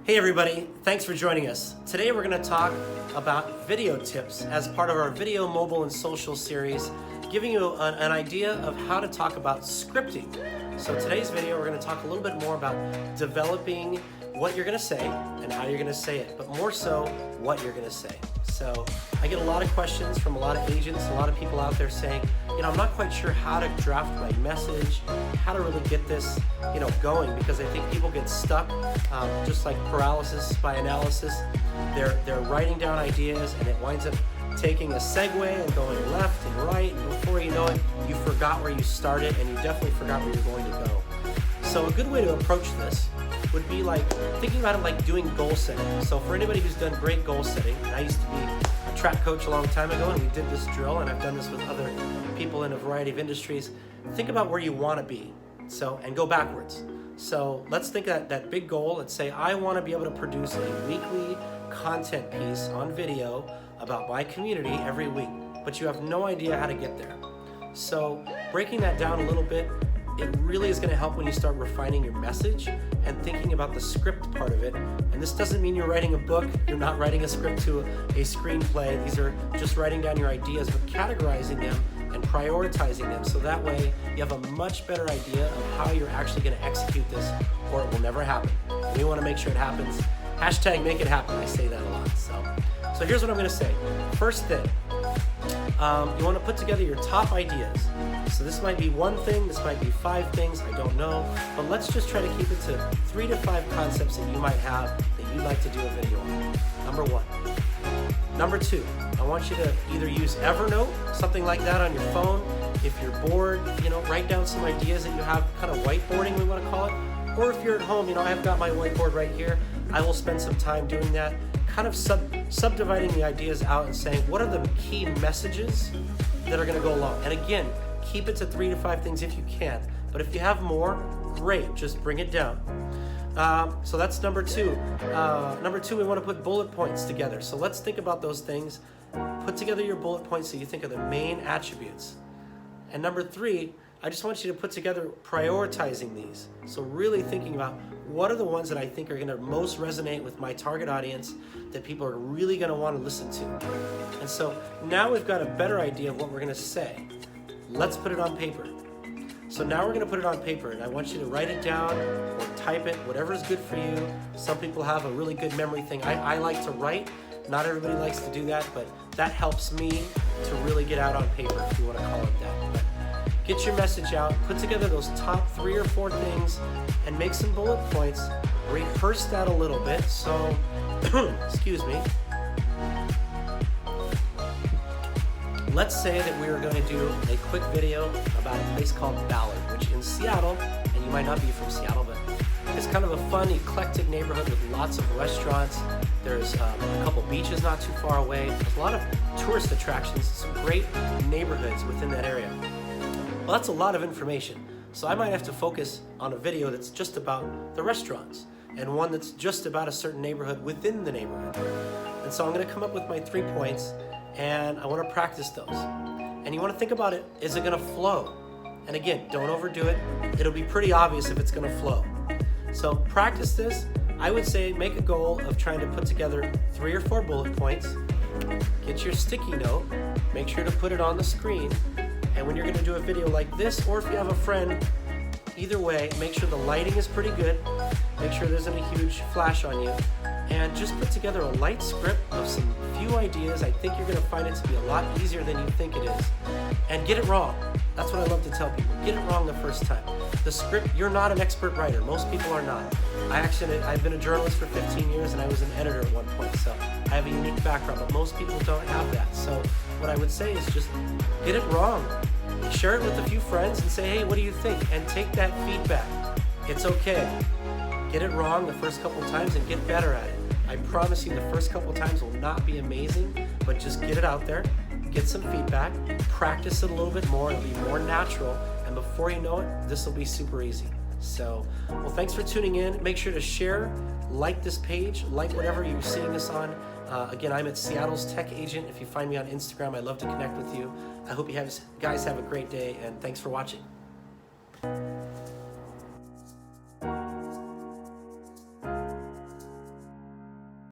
Hey everybody, thanks for joining us. Today we're going to talk about video tips as part of our video, mobile, and social series, giving you an idea of how to talk about scripting. So today's video we're going to talk a little bit more about developing what you're going to say and how you're going to say it, but more so what you're going to say. So I get a lot of questions from a lot of agents, a lot of people out there saying, I'm not quite sure how to draft my message, how to really get this, going, because I think people get stuck, just like paralysis by analysis. They're writing down ideas and it winds up taking a segue and going left and right, and before you know it, you forgot where you started and you definitely forgot where you're going to go. So a good way to approach this would be like thinking about it like doing goal setting. So for anybody who's done great goal setting, and I used to be a track coach a long time ago, and we did this drill, and I've done this with other people in a variety of industries. Think about where you want to be, and go backwards. So let's think that big goal. Let's say I want to be able to produce a weekly content piece on video about my community every week, but you have no idea how to get there. So breaking that down a little bit, it really is going to help when you start refining your message and thinking about the script part of it. And this doesn't mean you're writing a book. You're not writing a script to a screenplay. These are just writing down your ideas, but categorizing them and prioritizing them. So that way you have a much better idea of how you're actually going to execute this, or it will never happen. We want to make sure it happens. Hashtag make it happen. I say that a lot. So here's what I'm going to say. First thing, you want to put together your top ideas. So this might be one thing, this might be 5 things, I don't know. But let's just try to keep it to 3 to 5 concepts that you might have that you'd like to do a video on. Number 1. Number 2, I want you to either use Evernote, something like that on your phone. If you're bored, write down some ideas that you have, kind of whiteboarding we want to call it. Or if you're at home, I've got my whiteboard right here. I will spend some time doing that, kind of subdividing the ideas out and saying, what are the key messages that are going to go along? And again, keep it to 3 to 5 things if you can. But if you have more, great, just bring it down. So that's number 2. Number 2, we want to put bullet points together. So let's think about those things. Put together your bullet points so you think of the main attributes. And number 3, I just want you to put together prioritizing these. So really thinking about what are the ones that I think are going to most resonate with my target audience, that people are really going to want to listen to. And so now we've got a better idea of what we're going to say. Let's put it on paper. So now we're going to put it on paper, and I want you to write it down or type it, whatever is good for you. Some people have a really good memory thing. I like to write. Not everybody likes to do that, but that helps me to really get out on paper, if you want to call it that. But get your message out, put together those top 3 or 4 things, and make some bullet points. Rehearse that a little bit. So, excuse me. Let's say that we are going to do a quick video about a place called Ballard, which in Seattle, and you might not be from Seattle, but it's kind of a fun, eclectic neighborhood with lots of restaurants. There's a couple beaches not too far away. There's a lot of tourist attractions, some great neighborhoods within that area. Well, that's a lot of information. So I might have to focus on a video that's just about the restaurants, and one that's just about a certain neighborhood within the neighborhood. And so I'm going to come up with my 3 points, and I want to practice those. And you want to think about it, is it going to flow? And again, don't overdo it. It'll be pretty obvious if it's going to flow. So practice this. I would say make a goal of trying to put together 3 or 4 bullet points. Get your sticky note. Make sure to put it on the screen. And when you're going to do a video like this, or if you have a friend, either way, make sure the lighting is pretty good. Make sure there isn't a huge flash on you. And just put together a light script of some few ideas. I think you're going to find it to be a lot easier than you think it is. And get it wrong. That's what I love to tell people. Get it wrong the first time. The script, you're not an expert writer. Most people are not. I've been a journalist for 15 years and I was an editor at one point, so I have a unique background, but most people don't have that. So what I would say is just get it wrong. Share it with a few friends and say, hey, what do you think? And take that feedback. It's okay. Get it wrong the first couple times and get better at it. I promise you the first couple times will not be amazing, but just get it out there, get some feedback, practice it a little bit more, it'll be more natural, and before you know it, this will be super easy. So, well, thanks for tuning in. Make sure to share, like this page, like whatever you're seeing this on. Again, I'm at Seattle's Tech Agent. If you find me on Instagram, I'd love to connect with you. I hope you guys have a great day, and thanks for watching.